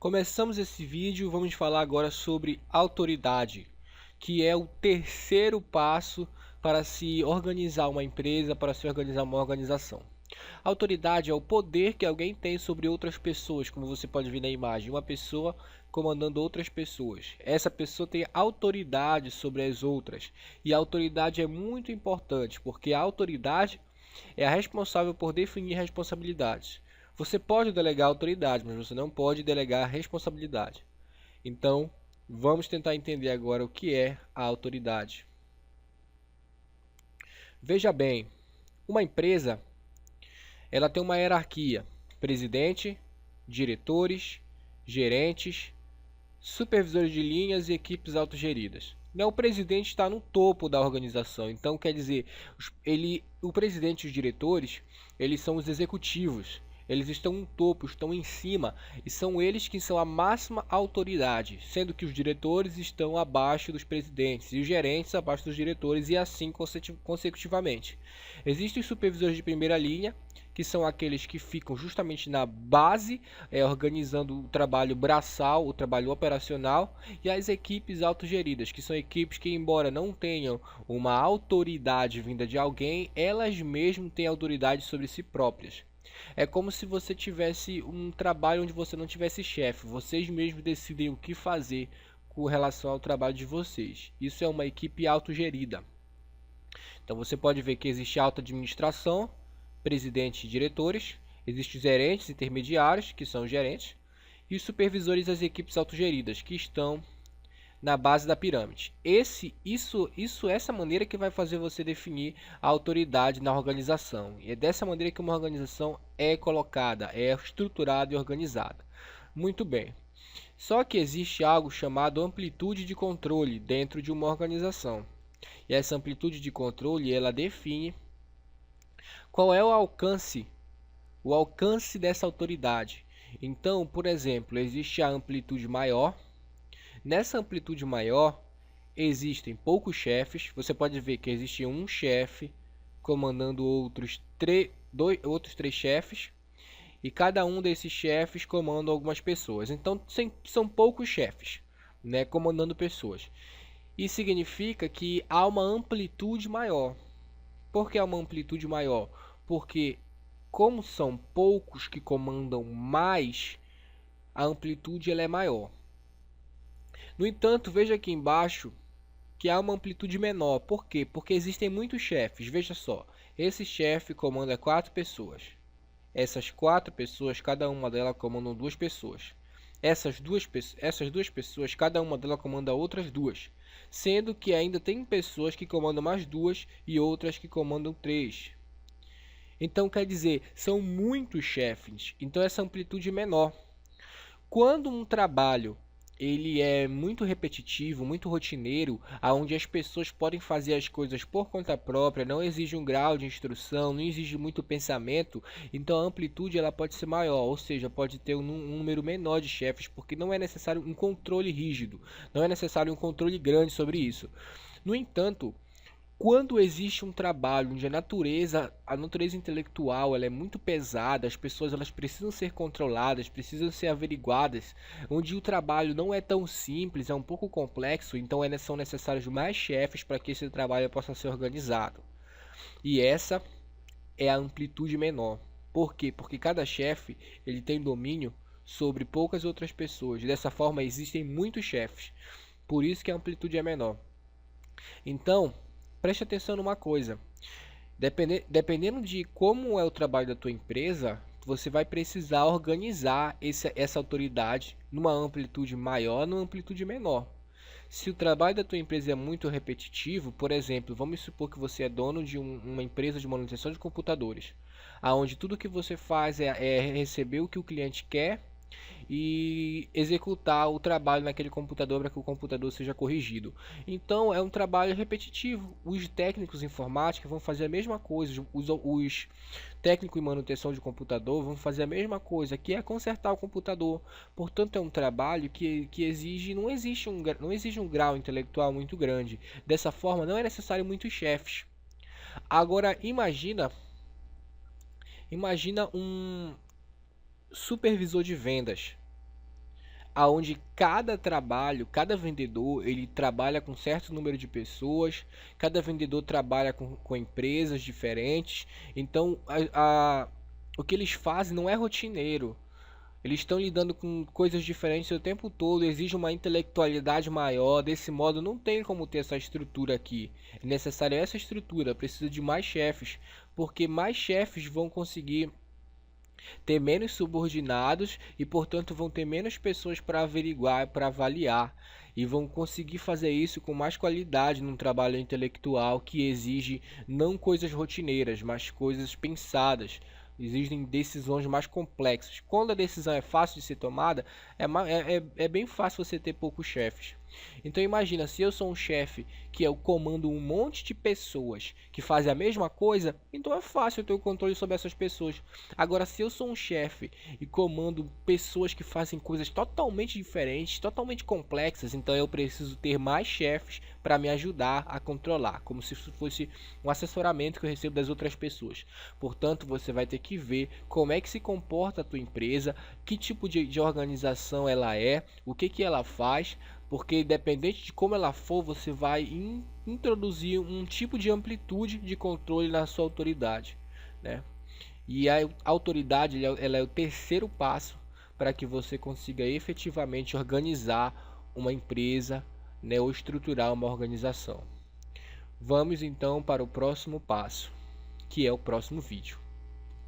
Começamos esse vídeo, vamos falar agora sobre autoridade, que é o terceiro passo para se organizar uma empresa, para se organizar uma organização. Autoridade é o poder que alguém tem sobre outras pessoas, como você pode ver na imagem, uma pessoa comandando outras pessoas. Essa pessoa tem autoridade sobre as outras, e a autoridade é muito importante, porque a autoridade é a responsável por definir responsabilidades. Você pode delegar autoridade, mas você não pode delegar responsabilidade. Então, vamos tentar entender agora o que é a autoridade. Veja bem, uma empresa, ela tem uma hierarquia: presidente, diretores, gerentes, supervisores de linhas e equipes autogeridas. O presidente está no topo da organização, então quer dizer, o presidente e os diretores, eles são os executivos. Eles estão no topo, estão em cima, e são eles que são a máxima autoridade, sendo que os diretores estão abaixo dos presidentes e os gerentes abaixo dos diretores, e assim consecutivamente. Existem os supervisores de primeira linha, que são aqueles que ficam justamente na base, organizando o trabalho braçal, o trabalho operacional, e as equipes autogeridas, que são equipes que, embora não tenham uma autoridade vinda de alguém, elas mesmas têm autoridade sobre si próprias. É como se você tivesse um trabalho onde você não tivesse chefe, vocês mesmos decidem o que fazer com relação ao trabalho de vocês. Isso é uma equipe autogerida. Então você pode ver que existe alta administração, presidente e diretores, existem os gerentes intermediários, que são os gerentes, e os supervisores das equipes autogeridas, que estão na base da pirâmide. Essa maneira que vai fazer você definir a autoridade na organização. E é dessa maneira que uma organização é colocada, é estruturada e organizada. Muito bem. Só que existe algo chamado amplitude de controle dentro de uma organização. E essa amplitude de controle, ela define qual é o alcance dessa autoridade. Então, por exemplo, existe a amplitude maior. Nessa amplitude maior, existem poucos chefes. Você pode ver que existe um chefe comandando outros três chefes, e cada um desses chefes comanda algumas pessoas. Então, são poucos chefes, né, comandando pessoas. Isso significa que há uma amplitude maior. Por que há uma amplitude maior? Porque, como são poucos que comandam mais, a amplitude ela é maior. No entanto, veja aqui embaixo que há uma amplitude menor. Por quê? Porque existem muitos chefes. Veja só, esse chefe comanda 4 pessoas. Essas 4 pessoas, cada uma delas comandam 2 pessoas. Essas duas pessoas, cada uma delas comanda outras 2. Sendo que ainda tem pessoas que comandam mais 2 e outras que comandam 3. Então quer dizer, são muitos chefes. Então essa amplitude é menor. Quando um trabalho ele é muito repetitivo, muito rotineiro, aonde as pessoas podem fazer as coisas por conta própria, não exige um grau de instrução, não exige muito pensamento, então a amplitude ela pode ser maior, ou seja, pode ter um número menor de chefes, porque não é necessário um controle rígido, não é necessário um controle grande sobre isso. No entanto, quando existe um trabalho onde a natureza intelectual ela é muito pesada, as pessoas elas precisam ser controladas, precisam ser averiguadas, onde o trabalho não é tão simples, é um pouco complexo, então são necessários mais chefes para que esse trabalho possa ser organizado. E essa é a amplitude menor. Por quê? Porque cada chefe ele tem domínio sobre poucas outras pessoas. Dessa forma existem muitos chefes. Por isso que a amplitude é menor. Então, preste atenção numa coisa. Dependendo de como é o trabalho da tua empresa, você vai precisar organizar essa autoridade numa amplitude maior, numa amplitude menor. Se o trabalho da tua empresa é muito repetitivo, por exemplo, vamos supor que você é dono de uma empresa de manutenção de computadores, aonde tudo que você faz é receber o que o cliente quer e executar o trabalho naquele computador para que o computador seja corrigido. Então é um trabalho repetitivo. Os técnicos de informática vão fazer a mesma coisa, os técnicos em manutenção de computador vão fazer a mesma coisa, que é consertar o computador. Portanto, é um trabalho que exige, não exige um grau intelectual muito grande. Dessa forma, não é necessário muitos chefes. Agora, imagina um supervisor de vendas. aonde cada trabalho, cada vendedor, ele trabalha com certo número de pessoas, cada vendedor trabalha com empresas diferentes, então o que eles fazem não é rotineiro. Eles estão lidando com coisas diferentes o tempo todo, exige uma intelectualidade maior. Desse modo, não tem como ter essa estrutura aqui. É necessária essa estrutura, precisa de mais chefes, porque mais chefes vão conseguir ter menos subordinados e, portanto, vão ter menos pessoas para averiguar, para avaliar, e vão conseguir fazer isso com mais qualidade num trabalho intelectual que exige não coisas rotineiras, mas coisas pensadas. Existem decisões mais complexas. Quando a decisão é fácil de ser tomada, é bem fácil você ter poucos chefes. Então imagina, se eu sou um chefe que eu comando um monte de pessoas que fazem a mesma coisa, então é fácil eu ter o controle sobre essas pessoas. Agora, se eu sou um chefe e comando pessoas que fazem coisas totalmente diferentes, totalmente complexas, então eu preciso ter mais chefes para me ajudar a controlar, como se fosse um assessoramento que eu recebo das outras pessoas. Portanto, você vai ter que ver como é que se comporta a tua empresa, que tipo de organização ela é, o que ela faz, porque independente de como ela for, você vai introduzir um tipo de amplitude de controle na sua autoridade, né? E a autoridade ela é o terceiro passo para que você consiga efetivamente organizar uma empresa, né, ou estruturar uma organização. Vamos então para o próximo passo, que é o próximo vídeo.